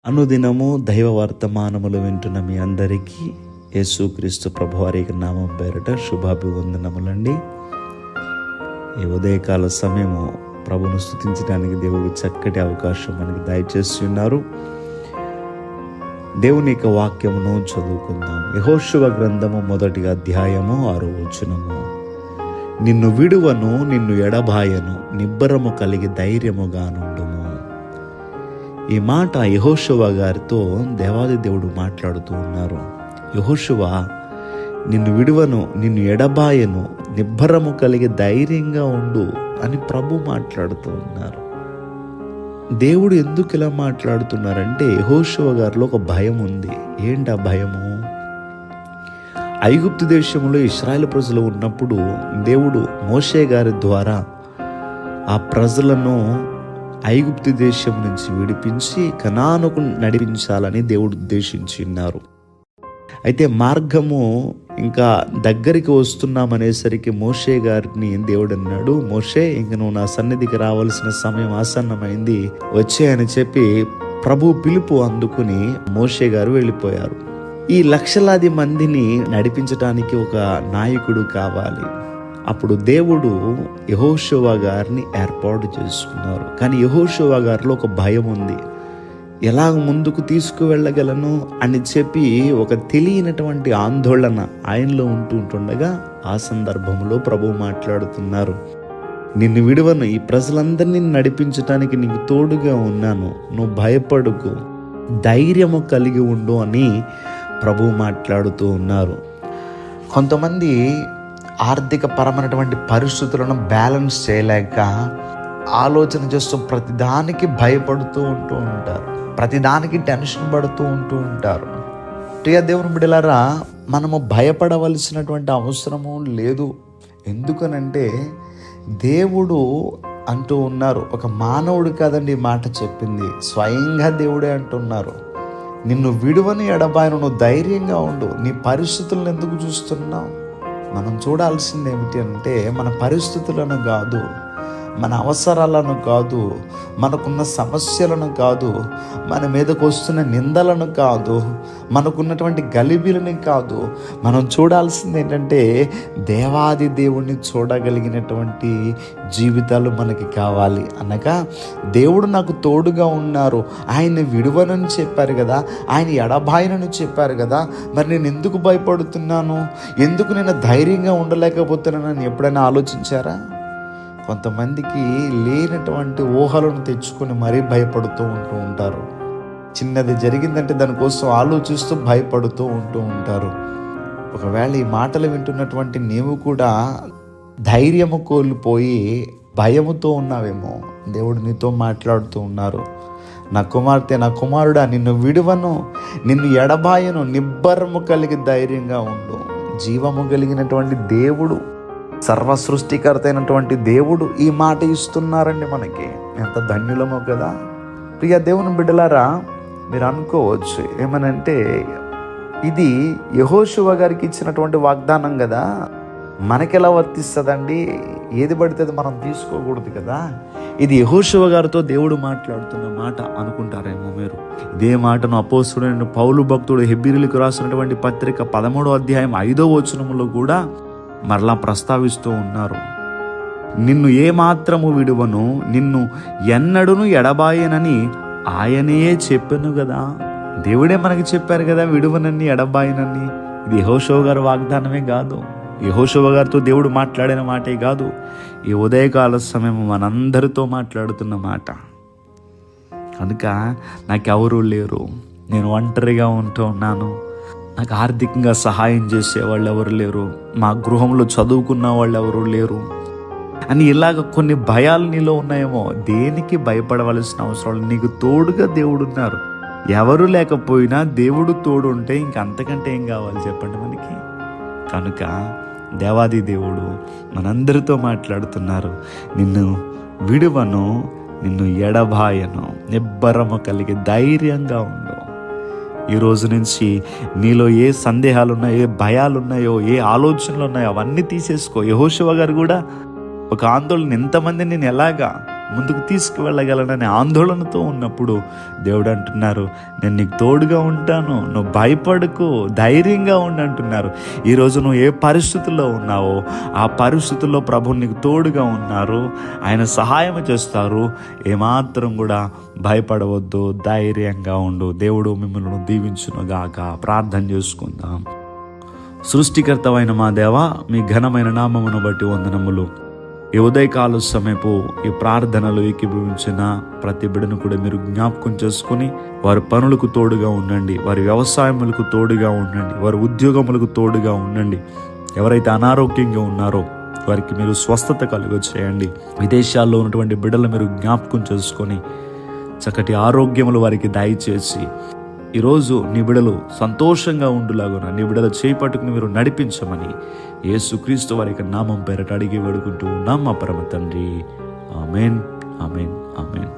అనుదినము దైవ వర్తమానములు వింటున్న మీ అందరికీ యేసుక్రీస్తు ప్రభువారి నామం పేరిట శుభాభివందనములండి. ఈ ఉదయకాల సమయము ప్రభును స్తుతించడానికి దేవుడు చక్కటి అవకాశం మనకి దయచేసి ఉన్నారు. దేవుని యొక్క వాక్యమును చదువుకుందాం. యెహోషువ గ్రంథము 1వ అధ్యాయము 6వ వచనము. నిన్ను విడువను, నిన్ను ఎడబాయను, నిబ్బరము కలిగి ధైర్యముగా నుండుము. ఈ మాట యెహోషువ గారితో దేవాది దేవుడు మాట్లాడుతూ ఉన్నారు. యెహోషువ, నిన్ను విడువను, నిన్ను ఎడబాయను, నిబ్బరము కలిగి ధైర్యంగా ఉండు అని ప్రభు మాట్లాడుతూ ఉన్నారు. దేవుడు ఎందుకు ఇలా మాట్లాడుతున్నారంటే యెహోషువ గారిలో ఒక భయం ఉంది. ఏంటి ఆ భయము? ఐగుప్తు దేశంలో ఇశ్రాయేలు ప్రజలు ఉన్నప్పుడు దేవుడు మోషే గారి ద్వారా ఆ ప్రజలను ఐగుప్తు దేశం నుంచి విడిపించి కనానుకు నడిపించాలని దేవుడు ఉద్దేశించి ఉన్నారు. అయితే మార్గము ఇంకా దగ్గరికి వస్తున్నామనేసరికి మోషే గారిని దేవుడు అన్నాడు, మోషే, ఇంక నువ్వు నా సన్నిధికి రావాల్సిన సమయం ఆసన్నమైంది, వచ్చే అని చెప్పి ప్రభు పిలుపు అందుకుని మోషే గారు వెళ్ళిపోయారు. ఈ లక్షలాది మందిని నడిపించడానికి ఒక నాయకుడు కావాలి. అప్పుడు దేవుడు యెహోషువ గారిని ఏర్పాటు చేసుకున్నారు. కానీ యెహోషువ గారిలో ఒక భయం ఉంది. ఎలా ముందుకు తీసుకువెళ్ళగలను అని చెప్పి ఒక తెలియనటువంటి ఆందోళన ఆయనలో ఉంటుండగా ఆ సందర్భంలో ప్రభు మాట్లాడుతున్నారు. నిన్ను విడువను, ఈ ప్రజలందరినీ నడిపించడానికి నీకు తోడుగా ఉన్నాను, నువ్వు భయపడుకు, ధైర్యము కలిగి ఉండు అని ప్రభు మాట్లాడుతూ ఉన్నారు. కొంతమంది ఆర్థిక పరమైనటువంటి పరిస్థితులను బ్యాలెన్స్ చేయలేక ఆలోచన చేస్తూ ప్రతిదానికి భయపడుతూ ఉంటూ ఉంటారు, ప్రతిదానికి టెన్షన్ పడుతూ ఉంటారు. ప్రియ దేవుని బిడ్డలారా, మనము భయపడవలసినటువంటి అవసరము లేదు. ఎందుకనంటే దేవుడు అంటూ ఉన్నారు, ఒక మానవుడు కాదండి ఈ మాట చెప్పింది, స్వయంగా దేవుడే అంటున్నారు. నిన్ను విడువని ఎడబాయను, నువ్వు ధైర్యంగా ఉండు. నీ పరిస్థితులను ఎందుకు చూస్తున్నావు? మనం చూడాల్సింది ఏమిటి అంటే మన పరిస్థితులను కాదు, మన అవసరాలను కాదు, మనకున్న సమస్యలను కాదు, మన మీదకు వస్తున్న నిందలను కాదు, మనకున్నటువంటి గలిబిలని కాదు. మనం చూడాల్సింది ఏంటంటే దేవాది దేవుణ్ణి చూడగలిగినటువంటి జీవితాలు మనకి కావాలి. అనగా దేవుడు నాకు తోడుగా ఉన్నారు, ఆయన విడువనని చెప్పారు కదా, ఆయన ఎడబాయనని చెప్పారు కదా, మరి నేను ఎందుకు భయపడుతున్నాను, ఎందుకు నేను ధైర్యంగా ఉండలేకపోతున్నానని ఎప్పుడైనా ఆలోచించారా? కొంతమందికి లేనటువంటి ఊహలను తెచ్చుకొని మరీ భయపడుతూ ఉంటారు. చిన్నది జరిగిందంటే దానికోసం ఆలోచిస్తూ భయపడుతూ ఉంటారు. ఒకవేళ ఈ మాటలు వింటున్నటువంటి నీవు కూడా ధైర్యము కోల్పోయి భయముతో ఉన్నావేమో. దేవుడు నీతో మాట్లాడుతూ ఉన్నారు. నా కుమార్తె, నా కుమారుడా, నిన్ను విడువను, నిన్ను ఎడబాయను, నిబ్బరము కలిగి ధైర్యంగా ఉండు. జీవము కలిగినటువంటి దేవుడు, సర్వ సృష్టికర్త అయినటువంటి దేవుడు ఈ మాట ఇస్తున్నారండి మనకి. ఎంత ధన్యులమో కదా. ప్రియ దేవుని బిడ్డలారా, మీరు అనుకోవచ్చు ఏమనంటే ఇది యెహోషువ గారికి ఇచ్చినటువంటి వాగ్దానం కదా, మనకెలా వర్తిస్తుందండి, ఏది పడితే అది మనం తీసుకోకూడదు కదా, ఇది యెహోషువ గారితో దేవుడు మాట్లాడుతున్న మాట అనుకుంటారేమో మీరు. ఇదే మాటను అపోస్తలుడైన పౌలు భక్తుడు హెబ్రీయులకు రాసినటువంటి పత్రిక 13వ అధ్యాయం 5వ వచనములో కూడా మరలా ప్రస్తావిస్తూ ఉన్నారు. నిన్ను ఏమాత్రము విడువను, నిన్ను ఎన్నడును ఎడబాయనని ఆయనే చెప్పాను కదా. దేవుడే మనకి చెప్పారు కదా విడువనని ఎడబాయనని. ఇది యెహోషువ గారి వాగ్దానమే కాదు, యెహోషువ గారితో దేవుడు మాట్లాడిన మాటే కాదు, ఈ ఉదయకాల సమయం మనందరితో మాట్లాడుతున్న మాట. కనుక నాకెవరూ లేరు, నేను ఒంటరిగా ఉంటూ ఉన్నాను, నాకు ఆర్థికంగా సహాయం చేసేవాళ్ళు ఎవరు లేరు, మా గృహంలో చదువుకున్న వాళ్ళు ఎవరు లేరు అని ఇలాగ కొన్ని భయాలు నీలో ఉన్నాయేమో. దేనికి భయపడవలసిన అవసరం, నీకు తోడుగా దేవుడు ఉన్నారు. ఎవరు లేకపోయినా దేవుడు తోడు ఉంటే ఇంకంతకంటే ఏం కావాలి చెప్పండి మనకి. కనుక దేవాది దేవుడు మనందరితో మాట్లాడుతున్నారు. నిన్ను విడువను, నిన్ను ఎడబాయను, నిబ్బరము కలిగి ధైర్యంగా ఉండు. ఈ రోజు నుంచి నీలో ఏ సందేహాలు ఉన్నాయో, ఏ భయాలు ఉన్నాయో, ఏ ఆలోచనలు ఉన్నాయో అవన్నీ తీసేసుకో. యెహోషువ గారు కూడా ఒక ఆందోళన, ఎంతమంది నేను ఎలాగా ముందుకు తీసుకువెళ్ళగలననే ఆందోళనతో ఉన్నప్పుడు దేవుడు అంటున్నారు, నేను నీకు తోడుగా ఉంటాను, నువ్వు భయపడకు, ధైర్యంగా ఉండు అంటున్నారు. ఈరోజు నువ్వు ఏ పరిస్థితుల్లో ఉన్నావో ఆ పరిస్థితుల్లో ప్రభు నీకు తోడుగా ఉన్నారు, ఆయన సహాయం చేస్తారు. ఏమాత్రం కూడా భయపడవద్దు, ధైర్యంగా ఉండు. దేవుడు మిమ్మల్ని దీవించునుగాక. ప్రార్థన చేసుకుందాం. సృష్టికర్తవైన మా దేవా, మీ ఘనమైన నామమును బట్టి వందనములు. ఈ ఉదయకాల సమయపు ఈ ప్రార్థనలు ఏకీభవించిన ప్రతి బిడ్డను కూడా మీరు జ్ఞాపకం చేసుకుని వారి పనులకు తోడుగా ఉండండి, వారి వ్యవసాయములకు తోడుగా ఉండండి, వారి ఉద్యోగములకు తోడుగా ఉండండి. ఎవరైతే అనారోగ్యంగా ఉన్నారో వారికి మీరు స్వస్థత కలుగ చేయండి. విదేశాల్లో ఉన్నటువంటి బిడ్డలు మీరు జ్ఞాపకం చేసుకొని చక్కటి ఆరోగ్యములు వారికి దయచేసి ఈరోజు నీ బిడ్డలు సంతోషంగా ఉండులాగున నీ బిడ్డలు చేపట్టుకుని మీరు నడిపించమని యేసుక్రీస్తు వారి నామం పేరట అడిగి వేడుకుంటూ ఉన్నాం మా పరమ తండ్రి. ఆమేన్, ఆమేన్, ఆమేన్.